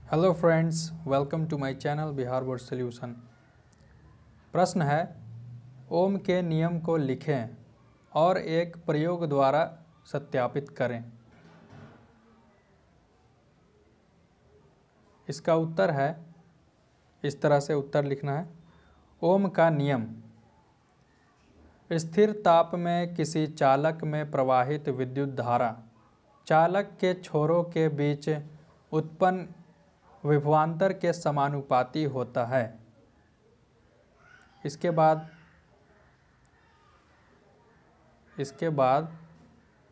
Hello friends, welcome to my channel Bihar board solution. प्रश्न है, ओम के नियम को लिखें और एक प्रयोग द्वारा सत्यापित करें। इसका उत्तर है, इस तरह से उत्तर लिखना है। ओम का नियम स्थिर ताप में किसी चालक में प्रवाहित विद्युत धारा चालक के छोरों के बीच उत्पन्न विभवांतर के समानुपाती होता है। इसके बाद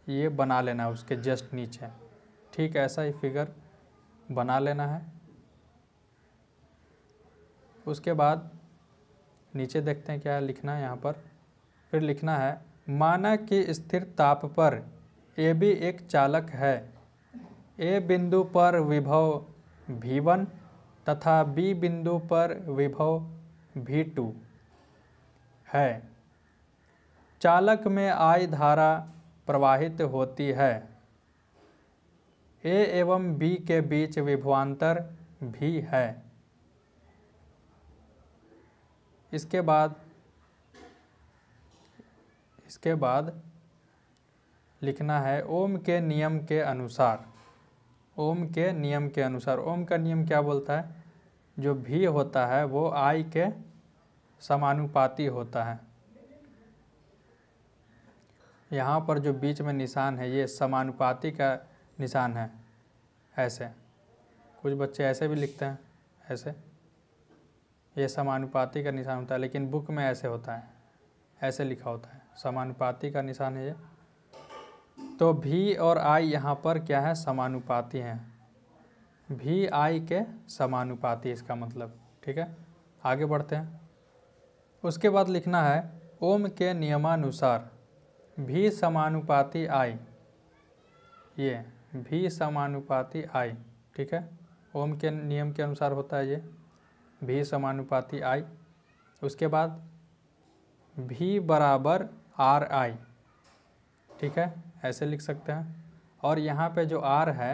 ये बना लेना है उसके जस्ट नीचे, ठीक ऐसा ही फिगर बना लेना है। उसके बाद नीचे देखते हैं क्या लिखना है यहाँ पर। फिर लिखना है, माना कि स्थिर ताप पर AB एक चालक है। A बिंदु पर विभव V1 तथा B बिंदु पर विभव V2 है। चालक में I धारा प्रवाहित होती है। A एवं B के बीच विभवांतर V है। इसके बाद लिखना है, ओम के नियम के अनुसार। ओम के नियम के अनुसार, ओम का नियम क्या बोलता है? जो V होता है वो I के समानुपाती होता है। यहाँ पर जो बीच में निशान है ये समानुपाती का निशान है। ऐसे कुछ बच्चे ऐसे भी लिखते हैं, ऐसे ये समानुपाती का निशान होता है, लेकिन बुक में ऐसे होता है, ऐसे लिखा होता है, समानुपाती का निशान है ये। तो V और I यहाँ पर क्या है? समानुपाती हैं। V I के समानुपाती, इसका मतलब, ठीक है। आगे बढ़ते हैं। उसके बाद लिखना है, ओम के नियमानुसार V समानुपाती I, ये V समानुपाती I, ठीक है। ओम के नियम के अनुसार होता है ये V समानुपाती I। उसके बाद V बराबर RI, ठीक है, ऐसे लिख सकते हैं। और यहाँ पे जो R है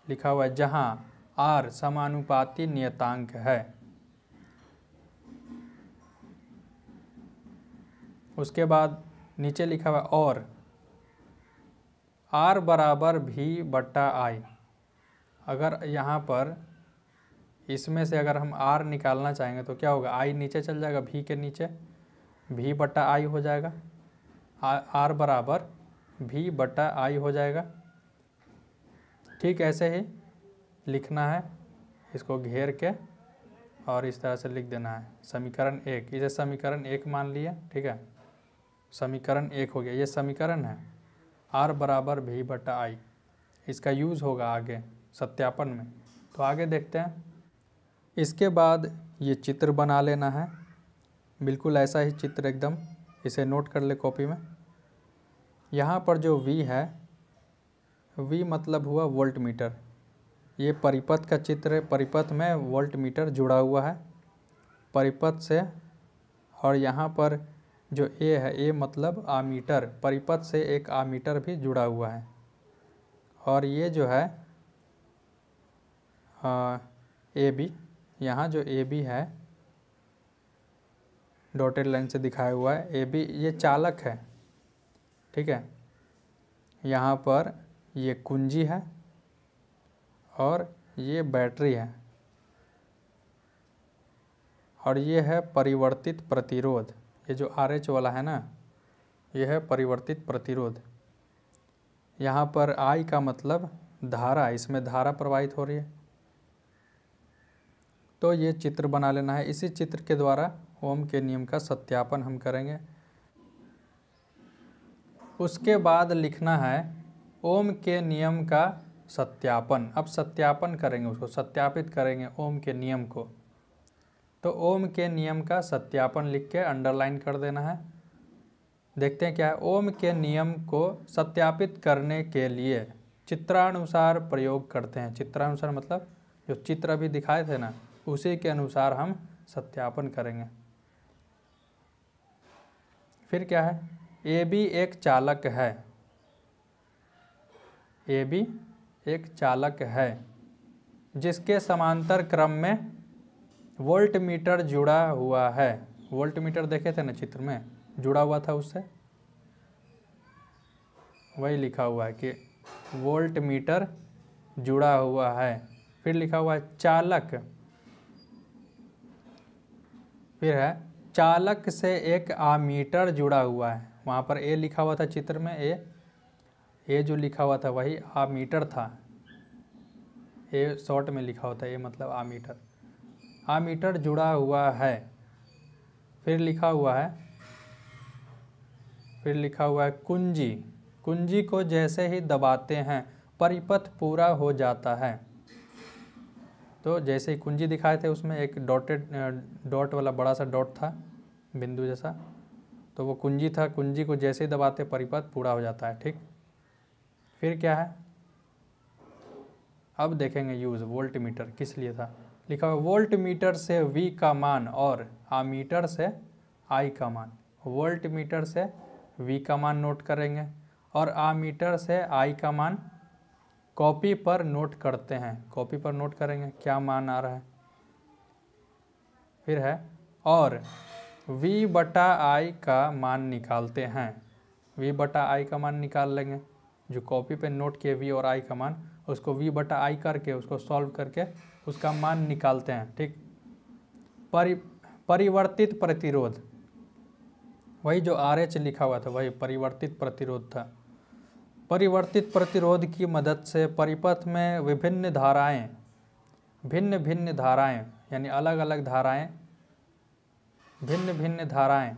लिखा हुआ है, जहाँ R समानुपाती नियतांक है। उसके बाद नीचे लिखा हुआ है, और R बराबर V बट्टा I। अगर यहाँ पर इसमें से अगर हम R निकालना चाहेंगे तो क्या होगा? I नीचे चल जाएगा, V के नीचे V बट्टा I हो जाएगा। R बराबर V बट्टा I हो जाएगा। ठीक ऐसे ही लिखना है, इसको घेर के और इस तरह से लिख देना है, समीकरण 1। इसे समीकरण 1 मान लिया, ठीक है, समीकरण 1 हो गया। ये समीकरण है R बराबर V बट्टा I। इसका यूज़ होगा आगे सत्यापन में, तो आगे देखते हैं। इसके बाद ये चित्र बना लेना है, बिल्कुल ऐसा ही चित्र एकदम, इसे नोट कर ले कॉपी में। यहाँ पर जो V है, V मतलब हुआ वोल्ट मीटर। ये परिपथ का चित्र है, परिपथ में वोल्ट मीटर जुड़ा हुआ है परिपथ से। और यहाँ पर जो A है, A मतलब आमीटर, परिपथ से एक आमीटर भी जुड़ा हुआ है। और ये जो है AB, यहाँ जो AB है डॉटेड लाइन से दिखाया हुआ है, AB ये चालक है, ठीक है। यहाँ पर ये कुंजी है और ये बैटरी है, और ये है परिवर्तित प्रतिरोध। ये जो RH वाला है ना, ये है परिवर्तित प्रतिरोध। यहाँ पर I का मतलब धारा, इसमें धारा प्रवाहित हो रही है। तो ये चित्र बना लेना है। इसी चित्र के द्वारा ओम के नियम का सत्यापन हम करेंगे। उसके बाद लिखना है, ओम के नियम का सत्यापन। अब सत्यापन करेंगे, उसको सत्यापित करेंगे ओम के नियम को। तो ओम के नियम का सत्यापन लिख के अंडरलाइन कर देना है। देखते हैं क्या है। ओम के नियम को सत्यापित करने के लिए चित्रानुसार प्रयोग करते हैं। चित्रानुसार मतलब जो चित्र अभी दिखाए थे ना, उसी के अनुसार हम सत्यापन करेंगे। फिर क्या है? AB एक चालक है। ए बी एक चालक है जिसके समांतर क्रम में वोल्टमीटर जुड़ा हुआ है। वोल्टमीटर देखे थे ना चित्र में, जुड़ा हुआ था उससे, वही लिखा हुआ है कि वोल्टमीटर जुड़ा हुआ है। फिर लिखा हुआ है चालक, फिर है चालक से एक आमीटर जुड़ा हुआ है। वहाँ पर ए लिखा हुआ था चित्र में, ए जो लिखा हुआ था वही आमीटर था। ए शॉर्ट में लिखा होता है, ए मतलब आमीटर। आमीटर जुड़ा हुआ है। फिर लिखा हुआ है कुंजी। कुंजी को जैसे ही दबाते हैं परिपथ पूरा हो जाता है। तो जैसे ही कुंजी दिखाए थे उसमें एक डॉट वाला बड़ा सा डॉट था, बिंदु जैसा, तो वो कुंजी था। कुंजी को जैसे ही दबाते परिपथ पूरा हो जाता है। ठीक, फिर क्या है, अब देखेंगे यूज़ वोल्टमीटर किस लिए था। लिखा हुआ वोल्टमीटर से V का मान और आमीटर से I का मान। वोल्टमीटर से V का मान नोट करेंगे और आमीटर से I का मान कॉपी पर नोट करते हैं। कॉपी पर नोट करेंगे क्या मान आ रहा है। फिर है और V बटा I का मान निकालते हैं। V बटा I का मान निकाल लेंगे, जो कॉपी पे नोट किए V और I का मान, उसको V बटा I करके उसको सॉल्व करके उसका मान निकालते हैं। ठीक, परिवर्तित प्रतिरोध, वही जो RH लिखा हुआ था वही परिवर्तित प्रतिरोध था। परिवर्तित प्रतिरोध की मदद से परिपथ में विभिन्न धाराएं, भिन्न भिन्न धाराएं यानी अलग अलग धाराएं, भिन्न भिन्न धाराएं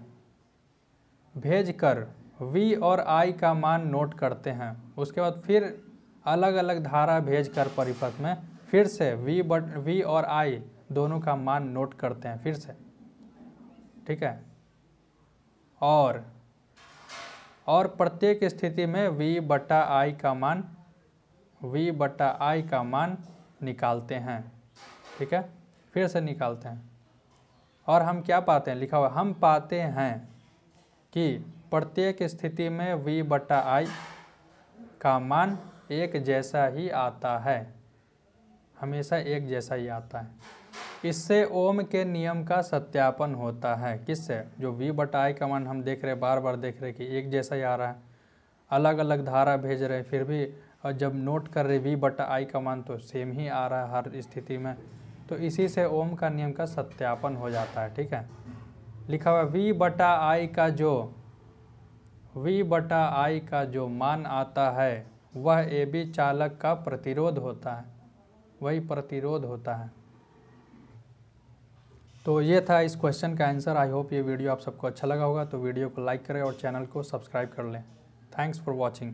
भेजकर V और I का मान नोट करते हैं। उसके बाद फिर अलग अलग धारा भेजकर परिपथ में फिर से V और I दोनों का मान नोट करते हैं फिर से। ठीक है, और प्रत्येक स्थिति में V बटा I का मान निकालते हैं। ठीक है, फिर से निकालते हैं और हम क्या पाते हैं, लिखा हुआ हम पाते हैं कि प्रत्येक स्थिति में V बटा I का मान एक जैसा ही आता है, हमेशा एक जैसा ही आता है। इससे ओम के नियम का सत्यापन होता है। किससे, जो V बटा I का मान हम देख रहे, बार बार देख रहे कि एक जैसा ही आ रहा है, अलग अलग धारा भेज रहे फिर भी, और जब नोट कर रहे V बटा I का मान तो सेम ही आ रहा है हर स्थिति में, तो इसी से ओम का नियम का सत्यापन हो जाता है। ठीक है, लिखा हुआ V बटा I का जो मान आता है वह AB चालक का प्रतिरोध होता है, वही प्रतिरोध होता है। तो ये था इस क्वेश्चन का आंसर। आई होप ये वीडियो आप सबको अच्छा लगा होगा, तो वीडियो को लाइक करें और चैनल को सब्सक्राइब कर लें। Thanks for watching.